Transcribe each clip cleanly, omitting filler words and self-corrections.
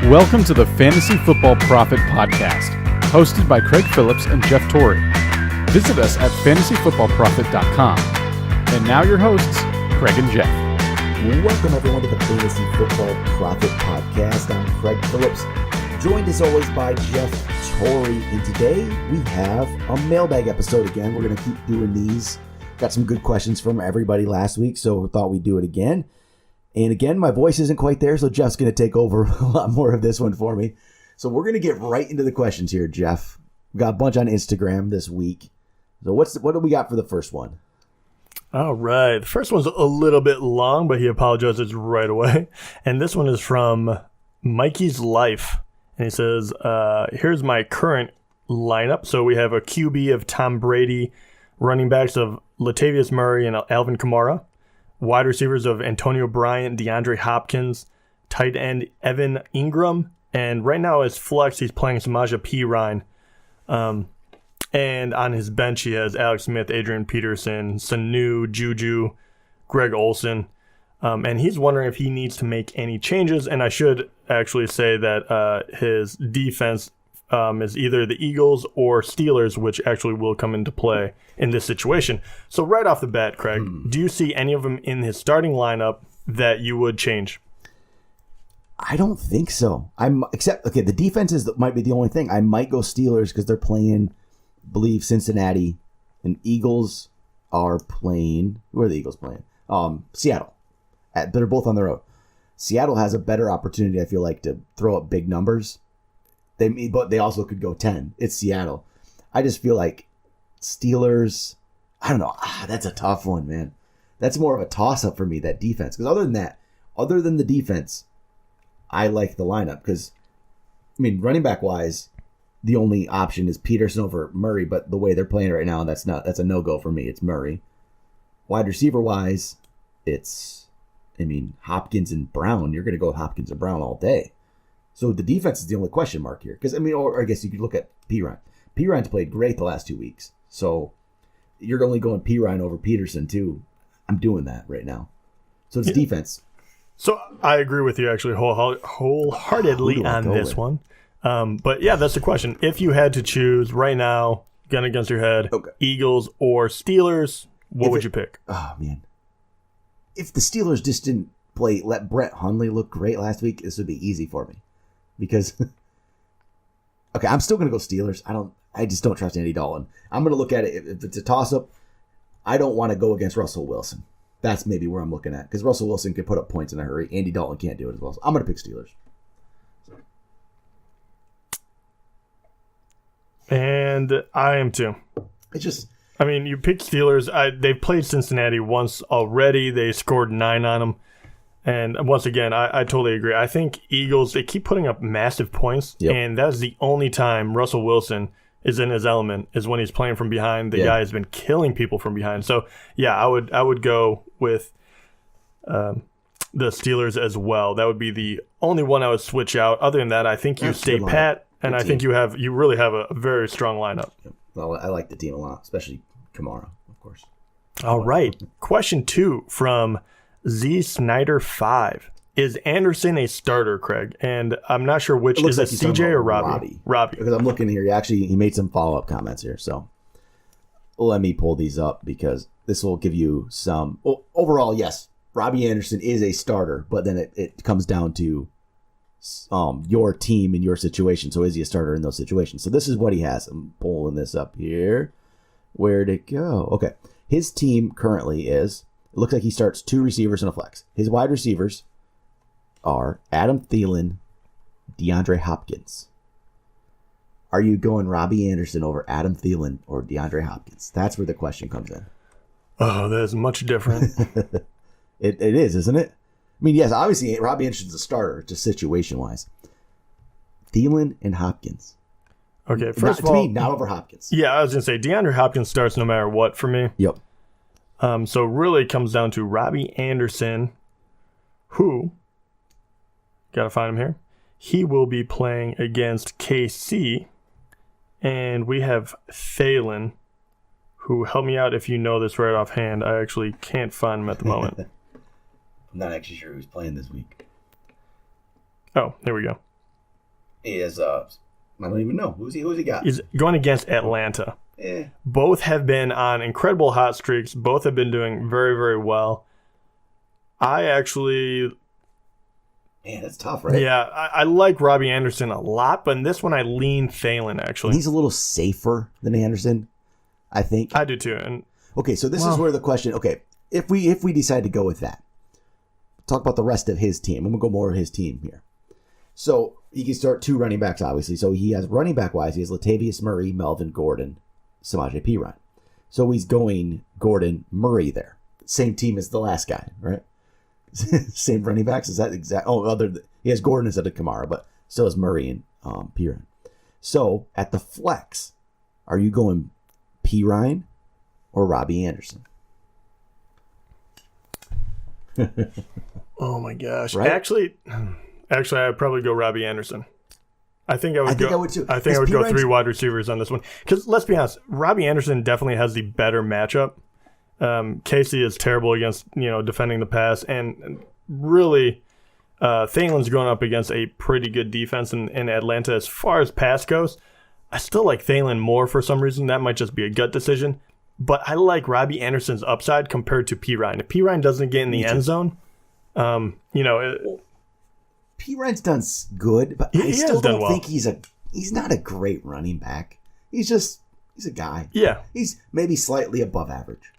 Welcome to the Fantasy Football Prophet podcast, hosted by Craig Phillips and Jeff Torrey. Visit us at fantasyfootballprophet.com. And now your hosts, Craig and Jeff. Welcome everyone to the Fantasy Football Prophet podcast. I'm Craig Phillips, joined as always by Jeff Torrey. And today we have a mailbag episode again. We're going to keep doing these. Got some good questions from everybody last week, so we thought we'd do it again. And again, my voice isn't quite there, so Jeff's going to take over a lot more of this one for me. So we're going to get right into the questions here, Jeff. We got a bunch on Instagram this week. So what do we got for the first one? All right. The first one's a little bit long, but he apologizes right away. And this one is from Mikey's Life. And he says, here's my current lineup. So we have a QB of Tom Brady, running backs of Latavius Murray and Alvin Kamara, wide receivers of Antonio Bryant, DeAndre Hopkins, tight end Evan Ingram, and right now as flex, he's playing Samaje Perine. And on his bench, he has Alex Smith, Adrian Peterson, Sanu, Juju, Greg Olsen. And he's wondering if he needs to make any changes. And I should actually say that his defense is either the Eagles or Steelers, which actually will come into play in this situation. So right off the bat, Craig, do you see any of them in his starting lineup that you would change? I don't think so. The defenses might be the only thing. I might go Steelers because they're playing, I believe, Cincinnati, and Eagles are playing. Who are the Eagles playing? Seattle. They're both on the road. Seattle has a better opportunity, I feel like, to throw up big numbers. But they also could go 10. It's Seattle. I just feel like Steelers, I don't know. That's a tough one, man. That's more of a toss-up for me, that defense. Because other than the defense, I like the lineup. Because, running back-wise, the only option is Peterson over Murray. But the way they're playing right now, that's a no-go for me. It's Murray. Wide receiver-wise, it's, Hopkins and Brown. You're going to go with Hopkins and Brown all day. So the defense is the only question mark here. Because, or I guess you could look at Perine. Perine's played great the last 2 weeks. So you're only going Perine over Peterson, too. I'm doing that right now. So it's defense. So I agree with you, actually, wholeheartedly on this one. But, yeah, that's the question. If you had to choose right now, gun against your head, Eagles or Steelers, what would you pick? Oh, man. If the Steelers just didn't let Brett Hundley look great last week, this would be easy for me. Because, I'm still going to go Steelers. I just don't trust Andy Dalton. I'm going to look at it. If it's a toss-up, I don't want to go against Russell Wilson. That's maybe where I'm looking at. Because Russell Wilson can put up points in a hurry. Andy Dalton can't do it as well. So I'm going to pick Steelers. And I am too. It's just... you picked Steelers. They've played Cincinnati once already. They scored 9 on them. And once again, I totally agree. I think Eagles, they keep putting up massive points, and that's the only time Russell Wilson is in his element, is when he's playing from behind. The guy has been killing people from behind. So, yeah, I would go with the Steelers as well. That would be the only one I would switch out. Other than that, I think you stay pat, and I think you really have a very strong lineup. Well, I like the team a lot, especially Kamara, of course. All right. Question 2 from Z Snyder 5. Is Anderson a starter, Craig? And I'm not sure which. Is it CJ or Robbie? Robbie. Because I'm looking here. He made some follow-up comments here. So let me pull these up because this will give you some. Well, overall, yes, Robbie Anderson is a starter, but then it comes down to your team and your situation. So is he a starter in those situations? So this is what he has. I'm pulling this up here. Where'd it go? Okay. His team currently is, it looks like he starts 2 receivers and a flex. His wide receivers are Adam Thielen, DeAndre Hopkins. Are you going Robbie Anderson over Adam Thielen or DeAndre Hopkins? That's where the question comes in. Oh, that is much different. It is, isn't it? Yes, obviously Robbie Anderson's a starter, just situation-wise. Thielen and Hopkins. Okay, first of all, to me, not over Hopkins. Yeah, I was going to say, DeAndre Hopkins starts no matter what for me. Yep. So really it comes down to Robbie Anderson, who, got to find him here, he will be playing against KC, and we have Thielen, who, help me out if you know this right offhand. I actually can't find him at the moment. I'm not actually sure who's playing this week. Oh, here we go. is I don't even know who's he got. He's going against Atlanta. Both have been on incredible hot streaks. Both have been doing very, very well. Man, that's tough, right? Yeah, I like Robbie Anderson a lot, but in this one I lean Thielen, actually. He's a little safer than Anderson, I think. I do too. And okay, so this is where the question, if we decide to go with that, talk about the rest of his team. I'm going to go more of his team here. So he can start 2 running backs, obviously. So he has running back-wise, he has Latavius Murray, Melvin Gordon, Samaje Perine. So he's going Gordon, Murray there. Same team as the last guy, right? Same running backs? Is that exact? He has Gordon instead of Kamara, but still has Murray and Perine. So at the flex, are you going Perine or Robbie Anderson? Oh my gosh! Right? Actually, I'd probably go Robbie Anderson. I think I would too. I think I would go 3 wide receivers on this one because let's be honest, Robbie Anderson definitely has the better matchup. Casey is terrible against defending the pass, and really, Thielen's going up against a pretty good defense in Atlanta. As far as pass goes, I still like Thielen more for some reason. That might just be a gut decision, but I like Robbie Anderson's upside compared to Perine. If Perine doesn't get in the end zone, Perine's done good, but I still don't think he's not a great running back. He's a guy. Yeah, he's maybe slightly above average.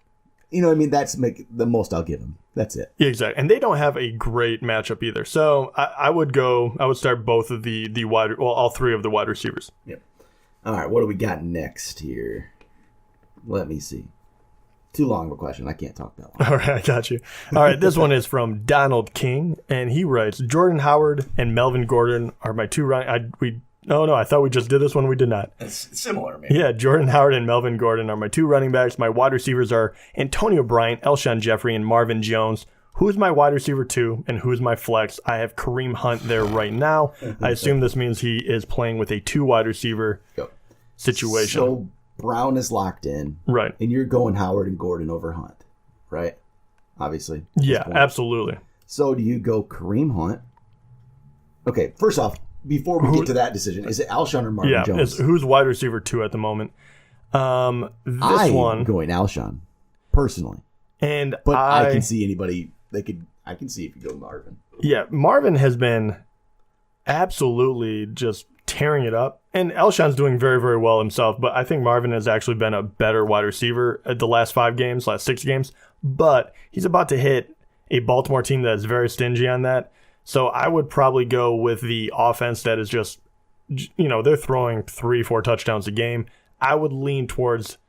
You know what I mean? That's the most I'll give him. That's it. Yeah, exactly. And they don't have a great matchup either. So I would start both of all 3 of the wide receivers. Yep. All right, what do we got next here? Let me see. Too long of a question. I can't talk that long. All right, I got you. All right, this one is from Donald King, and he writes, Jordan Howard and Melvin Gordon are my 2 running... No, I thought we just did this one. We did not. It's similar, man. Yeah, Jordan Howard and Melvin Gordon are my 2 running backs. My wide receivers are Antonio Bryant, Alshon Jeffrey, and Marvin Jones. Who's my wide receiver 2, and who's my flex? I have Kareem Hunt there right now. I assume this means he is playing with a 2 wide receiver situation. So Brown is locked in. Right. And you're going Howard and Gordon over Hunt, right? Obviously. Yeah, absolutely. So do you go Kareem Hunt? Okay, first off, before we get to that decision, is it Alshon or Marvin Jones? Who's wide receiver 2 at the moment? I'm going Alshon, personally. But I can see anybody. I can see if you go Marvin. Yeah, Marvin has been absolutely just tearing it up, and Alshon's doing very, very well himself. But I think Marvin has actually been a better wide receiver at the last 6 games. But he's about to hit a Baltimore team that is very stingy on that. So I would probably go with the offense that is just, they're throwing 3-4 touchdowns a game. I would lean towards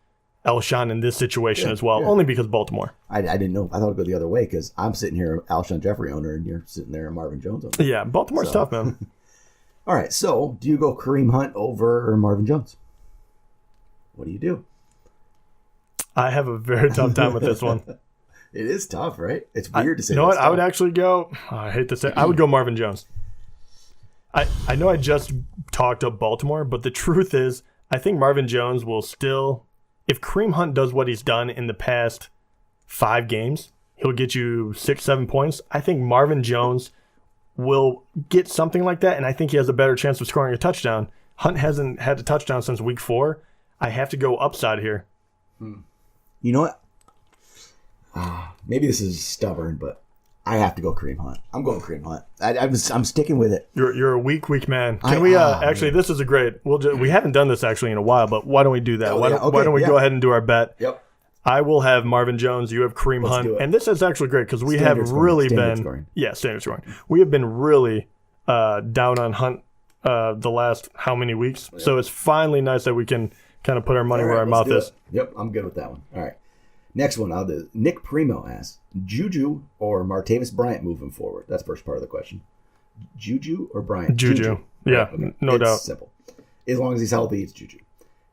Alshon in this situation as well, only because Baltimore. I didn't know. I thought it would go the other way because I'm sitting here, Alshon Jeffrey owner, and you're sitting there, Marvin Jones owner. Yeah, Baltimore's tough, man. All right, so do you go Kareem Hunt over Marvin Jones? What do you do? I have a very tough time with this one. It is tough, right? It's weird to say. You know what? I would actually go. I hate to say, I would go Marvin Jones. I know I just talked up Baltimore, but the truth is, I think Marvin Jones will still, if Kareem Hunt does what he's done in the past 5 games, he'll get you 6-7 points. I think Marvin Jones will get something like that, and I think he has a better chance of scoring a touchdown. Hunt hasn't had a touchdown since week 4. I have to go upside here. You know what? Maybe this is stubborn, but I have to go Kareem Hunt. I'm going Kareem Hunt. I'm sticking with it. You're a weak man. Can we actually? This is a great. We haven't done this actually in a while, but why don't we do that? Why don't we go ahead and do our bet? Yep. I will have Marvin Jones. You have Kareem Hunt, and this is actually great because we have really been standard scoring. We have been really down on Hunt the last how many weeks? Yep. So it's finally nice that we can kind of put our money where our mouth is. Yep, I'm good with that one. All right. Next one, I'll do. Nick Primo asks, Juju or Martavis Bryant moving forward? That's the first part of the question. Juju or Bryant? Juju. Yeah, okay. No doubt. Simple. As long as he's healthy, it's Juju.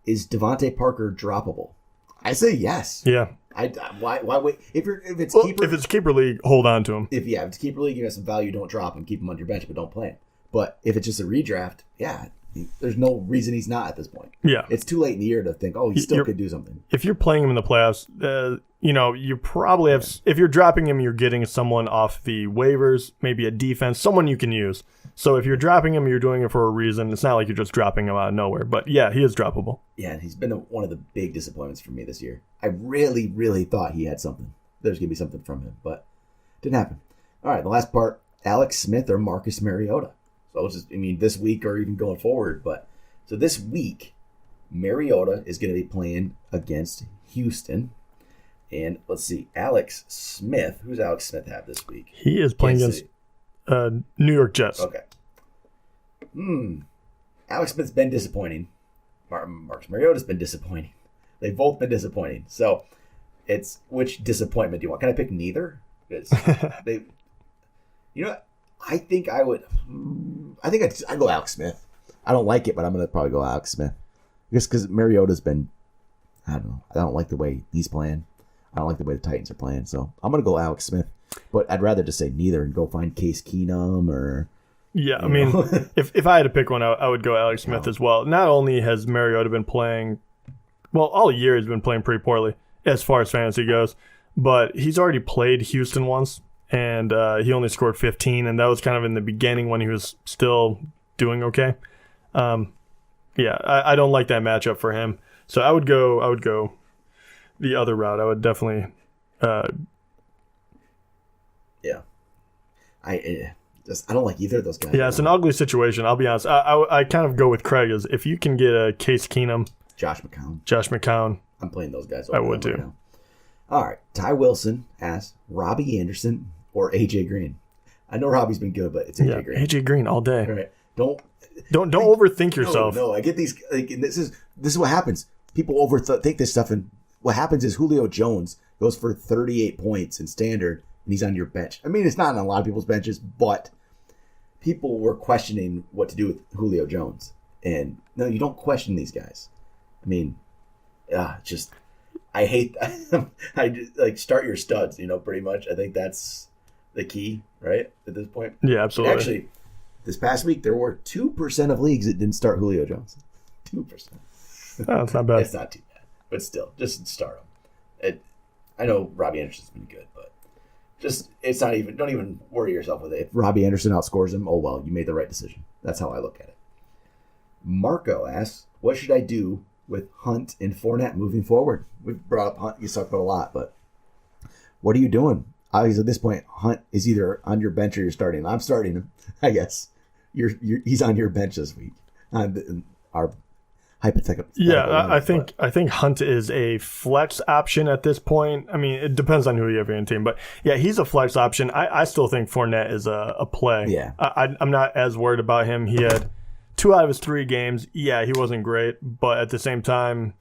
Is Devontae Parker droppable? I say yes. Yeah. Why wait? If it's keeper league, hold on to him. If it's keeper league, you have some value. Don't drop him. Keep him on your bench, but don't play him. But if it's just a redraft, There's no reason he's not at this point. Yeah. It's too late in the year to think, he still could do something. If you're playing him in the playoffs, you probably have. If you're dropping him, you're getting someone off the waivers, maybe a defense, someone you can use. So if you're dropping him, you're doing it for a reason. It's not like you're just dropping him out of nowhere. But yeah, he is droppable. Yeah, and he's been one of the big disappointments for me this year. I really, really thought he had something. There's going to be something from him, but it didn't happen. All right, the last part, Alex Smith or Marcus Mariota. So this week or even going forward. But so this week, Mariota is going to be playing against Houston. And let's see, Alex Smith. Who's Alex Smith have this week? He is playing against New York Jets. Okay. Alex Smith's been disappointing. Marcus Mariota's been disappointing. They've both been disappointing. So it's which disappointment do you want? Can I pick neither? They, I think I would. I think I'd go Alex Smith. I don't like it, but I'm going to probably go Alex Smith. Just because Mariota's been, I don't know. I don't like the way he's playing. I don't like the way the Titans are playing. So I'm going to go Alex Smith. But I'd rather just say neither and go find Case Keenum or. Yeah, if I had to pick one, I would go Alex Smith as well. Not only has Mariota been playing, all year he's been playing pretty poorly as far as fantasy goes, but he's already played Houston once, and he only scored 15, and that was kind of in the beginning when he was still doing okay. I don't like that matchup for him, so I would go the other route. I would definitely. I don't like either of those guys. Yeah, it's an ugly situation. I'll be honest. I kind of go with Craig. Is if you can get a Case Keenum, Josh McCown. I'm playing those guys. I would too. Right now. All right. Ty Wilson asks Robbie Anderson or AJ Green. I know Robbie's been good, but it's AJ Green. AJ Green all day. All right. Don't overthink yourself. No, I get these. This is what happens. People overthink this stuff, and what happens is Julio Jones goes for 38 points in standard, and he's on your bench. It's not on a lot of people's benches, but people were questioning what to do with Julio Jones. And no, you don't question these guys. I hate that. Start your studs, pretty much. I think that's the key, right? At this point. Yeah, absolutely. Actually, this past week, there were 2% of leagues that didn't start Julio Jones. 2%. Oh, it's not bad. It's not too bad. But still, just start him. I know Robbie Anderson's been good, but it's not even, don't even worry yourself with it. If Robbie Anderson outscores him, you made the right decision. That's how I look at it. Marco asks, what should I do with Hunt and Fournette moving forward? We've brought up Hunt. You talked about a lot, but what are you doing? Obviously, at this point, Hunt is either on your bench or you're starting him. I'm starting him, I guess. He's on your bench this week. Our hypothetical. Yeah, I think Hunt is a flex option at this point. It depends on who you have in your team, but yeah, he's a flex option. I still think Fournette is a play. Yeah, I'm not as worried about him. He had 2 out of his 3 games. Yeah, he wasn't great, but at the same time,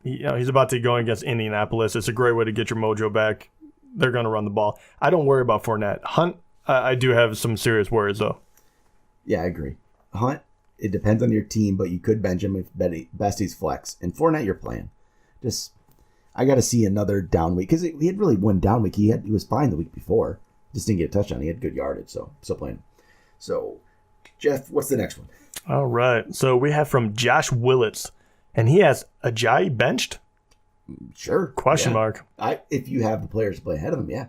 he's about to go against Indianapolis. It's a great way to get your mojo back. They're going to run the ball. I don't worry about Fournette. Hunt, I do have some serious worries though. Yeah, I agree. Hunt. It depends on your team, but you could bench him if best he's flex. And Fournette, you're playing. I got to see another down week because he had really one down week. He was fine the week before, just didn't get a touchdown. He had good yardage, so still playing. So, Jeff, what's the next one? All right, so we have from Josh Willits, and he has Ajayi benched. Sure. Question mark. If you have the players to play ahead of him, yeah,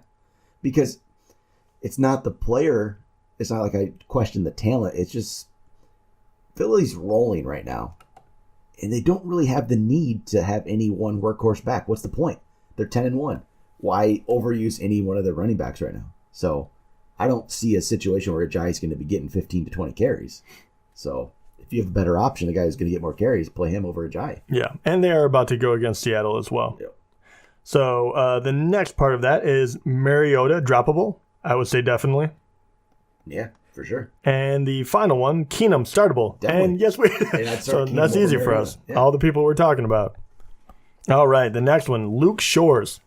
because it's not the player. It's not like I question the talent. It's just. Philly's rolling right now, and they don't really have the need to have any one workhorse back. What's the point? They're 10-1. Why overuse any one of their running backs right now? So I don't see a situation where Ajayi's going to be getting 15 to 20 carries. So if you have a better option, the guy who's going to get more carries, play him over Ajayi. Yeah, and they are about to go against Seattle as well. Yep. So the next part of that is Mariota droppable. I would say definitely. Yeah. For sure. And the final one, Keenum startable. Definitely. And yes, so that's easy for us. Yeah. All the people we're talking about. All right, the next one, Luke Shores.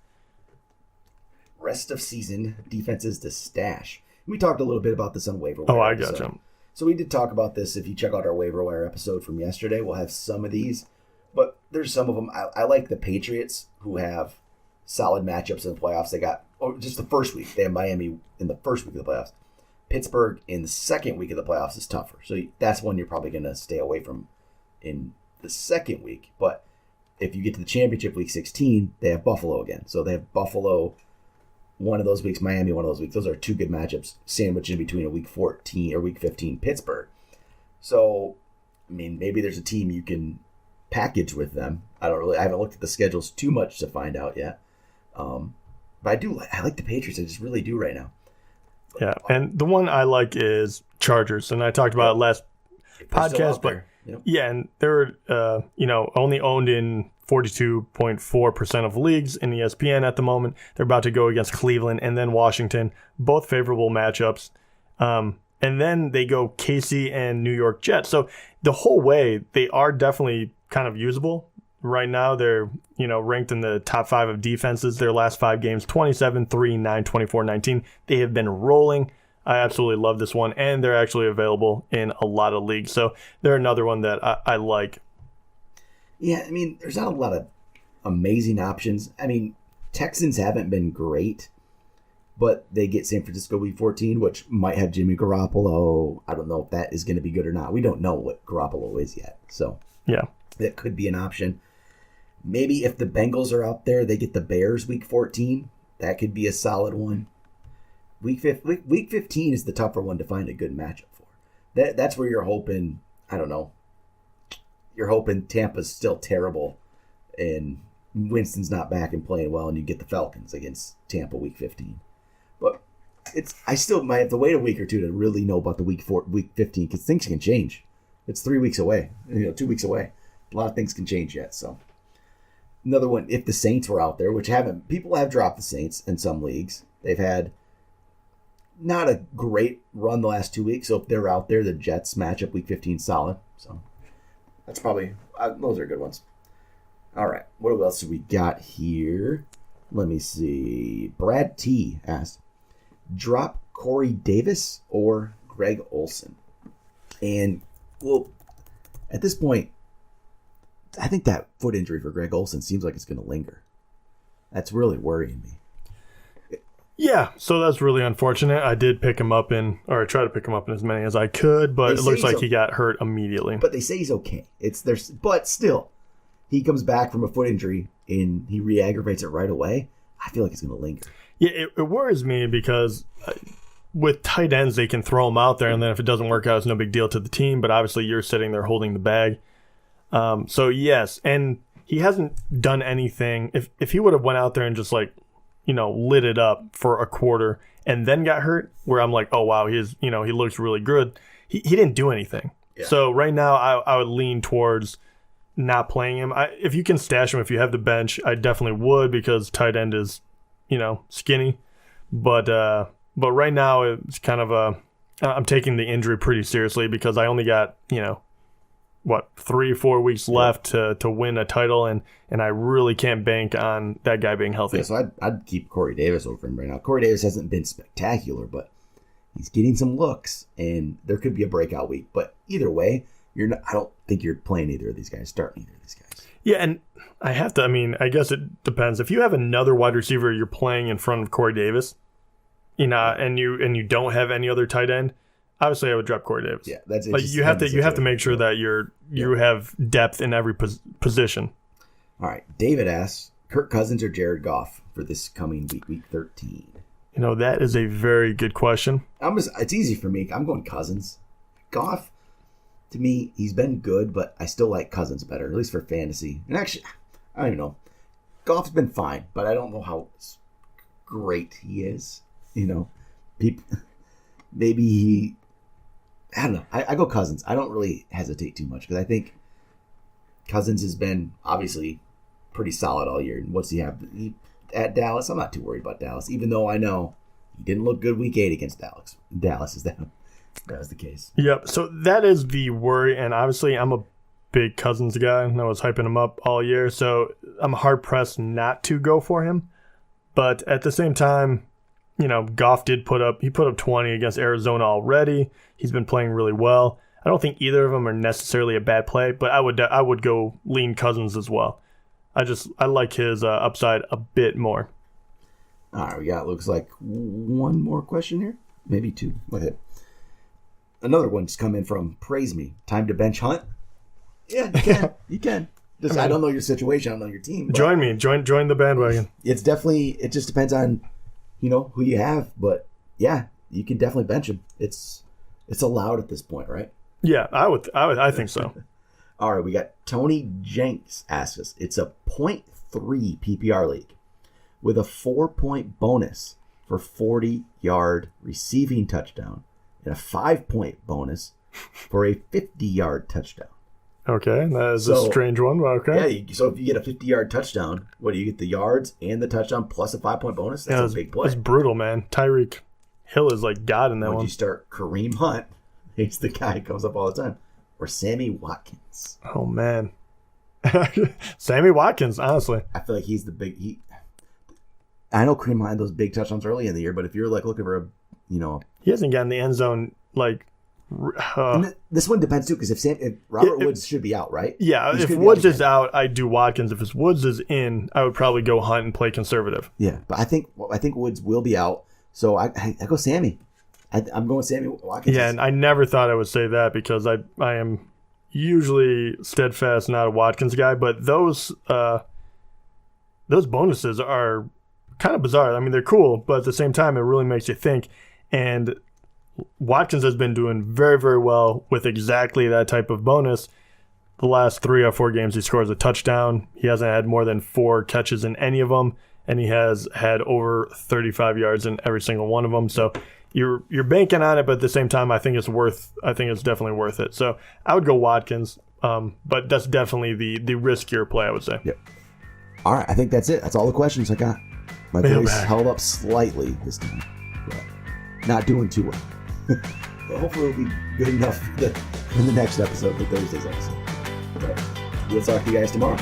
Rest of season defenses to stash. We talked a little bit about this on waiver wire. Oh, I got you. So we did talk about this. If you check out our waiver wire episode from yesterday, we'll have some of these. But there's some of them. I like the Patriots who have solid matchups in the playoffs. They got just the first week. They have Miami in the first week of the playoffs. Pittsburgh in the second week of the playoffs is tougher. So that's one you're probably going to stay away from in the second week. But if you get to the championship week 16, they have Buffalo again. So they have Buffalo one of those weeks, Miami one of those weeks. Those are two good matchups sandwiched in between a week 14 or week 15 Pittsburgh. So, I mean, maybe there's a team you can package with them. I haven't looked at the schedules too much to find out yet. But I like the Patriots. I just really do right now. Yeah, and the one I like is Chargers, and I talked about it last podcast, but yeah, and they're only owned in 42.4% of leagues in ESPN at the moment. They're about to go against Cleveland and then Washington, both favorable matchups. And then they go KC and New York Jets. So the whole way, they are definitely kind of usable. Right now, they're ranked in the top 5 of defenses. Their last 5 games, 27, 3, 9, 24, 19. They have been rolling. I absolutely love this one, and they're actually available in a lot of leagues. So they're another one that I like. Yeah, I mean, there's not a lot of amazing options. I mean, Texans haven't been great, but they get San Francisco week 14, which might have Jimmy Garoppolo. I don't know if that is going to be good or not. We don't know what Garoppolo is yet, so yeah, that could be an option. Maybe if the Bengals are out there, they get the Bears week 14. That could be a solid one. Week 15 is the tougher one to find a good matchup for. That's where you're hoping, I don't know, you're hoping Tampa's still terrible and Winston's not back and playing well, and you get the Falcons against Tampa week 15. But I still might have to wait a week or two to really know about the week 15 because things can change. It's 3 weeks away, 2 weeks away. A lot of things can change yet. So another one, if the Saints were out there, which people have dropped the Saints in some leagues. They've had not a great run the last 2 weeks. So if they're out there, the Jets matchup week 15 solid. So that's probably those are good ones. All right, what else do we got here? Let me see. Brad T asked, drop Corey Davis or Greg Olsen? And, well, at this point, I think that foot injury for Greg Olsen seems like it's going to linger. That's really worrying me. Yeah, so that's really unfortunate. I did pick him up I tried to pick him up in as many as I could, but it looks like he got hurt immediately. But they say he's okay. But still, he comes back from a foot injury and he re-aggravates it right away. I feel like it's going to linger. Yeah, it worries me because with tight ends, they can throw him out there, and then if it doesn't work out, it's no big deal to the team. But obviously, you're sitting there holding the bag. So yes, and he hasn't done anything. If he would have went out there and just lit it up for a quarter and then got hurt, where I'm like, oh wow, he looks really good. He didn't do anything. Yeah. So right now, I would lean towards not playing him. If you can stash him, if you have the bench, I definitely would because tight end is, skinny. But right now it's kind of I'm taking the injury pretty seriously because I only got 3-4 weeks left to win a title, and I really can't bank on that guy being healthy. Yeah, so I'd keep Corey Davis over him right now. Corey Davis hasn't been spectacular, but he's getting some looks, and there could be a breakout week. But either way, I don't think you're playing either of these guys, starting either of these guys. Yeah, and I guess it depends. If you have another wide receiver you're playing in front of Corey Davis, and you don't have any other tight end, obviously I would drop Corey Davis. Yeah, that's it. Like you have to make sure that you have depth in every position. All right, David asks, Kirk Cousins or Jared Goff for this coming week 13? That is a very good question. It's easy for me. I'm going Cousins. Goff, to me, he's been good, but I still like Cousins better, at least for fantasy. And actually, I don't even know. Goff's been fine, but I don't know how great he is. Maybe I don't know. I go Cousins. I don't really hesitate too much because I think Cousins has been obviously pretty solid all year. And what's he have at Dallas? I'm not too worried about Dallas, even though I know he didn't look good week 8 against Dallas. That was the case. Yep. So that is the worry, and obviously I'm a big Cousins guy, and I was hyping him up all year, so I'm hard pressed not to go for him. But at the same time, Goff put up 20 against Arizona already. He's been playing really well. I don't think either of them are necessarily a bad play, but I would go lean Cousins as well. I like his upside a bit more. All right, we got looks like one more question here. maybe 2. Okay. Another one just come in from Praise Me. Time to bench Hunt? Yeah, you can. You can. I don't know your situation. I don't know your team. Join me. Join the bandwagon. It's definitely, it just depends on, who you have. But yeah, you can definitely bench him. It's allowed at this point, right? Yeah, I think so. All right, we got Tony Jenks asks us. It's a 0.3 PPR league with a 4-point bonus for 40-yard receiving touchdown and a 5-point bonus for a 50-yard touchdown. Okay, that is a strange one, but okay. Yeah, so if you get a 50-yard touchdown, what do you get? The yards and the touchdown plus a 5-point bonus? That's a big play. That's brutal, man. Tyreek Hill is like God in that one. Would you start Kareem Hunt? He's the guy who comes up all the time. Or Sammy Watkins. Oh, man. Sammy Watkins, honestly. I feel like he's the big... I know Kareem Hunt had those big touchdowns early in the year, but if you're like looking for a, He hasn't gotten the end zone, like... And this one depends, too, because if Robert Woods should be out, right? Yeah, if Woods is out, I'd do Watkins. If Woods is in, I would probably go Hunt and play conservative. Yeah, but I think Woods will be out, so I go Sammy. I'm going Sammy Watkins. Yeah, and I never thought I would say that because I am usually steadfast, not a Watkins guy, but those bonuses are kind of bizarre. I mean, they're cool, but at the same time, it really makes you think. And Watkins has been doing very, very well with exactly that type of bonus. The last 3 or 4 games, he scores a touchdown. He hasn't had more than 4 catches in any of them, and he has had over 35 yards in every single one of them. So you're banking on it, but at the same time, I think it's definitely worth it. So I would go Watkins, but that's definitely the riskier play, I would say. Yep. All right, I think that's it. That's all the questions I got. My voice held up slightly this time, but not doing too well. But hopefully it'll be good enough for the next episode, the Thursday's episode. But we'll talk to you guys tomorrow.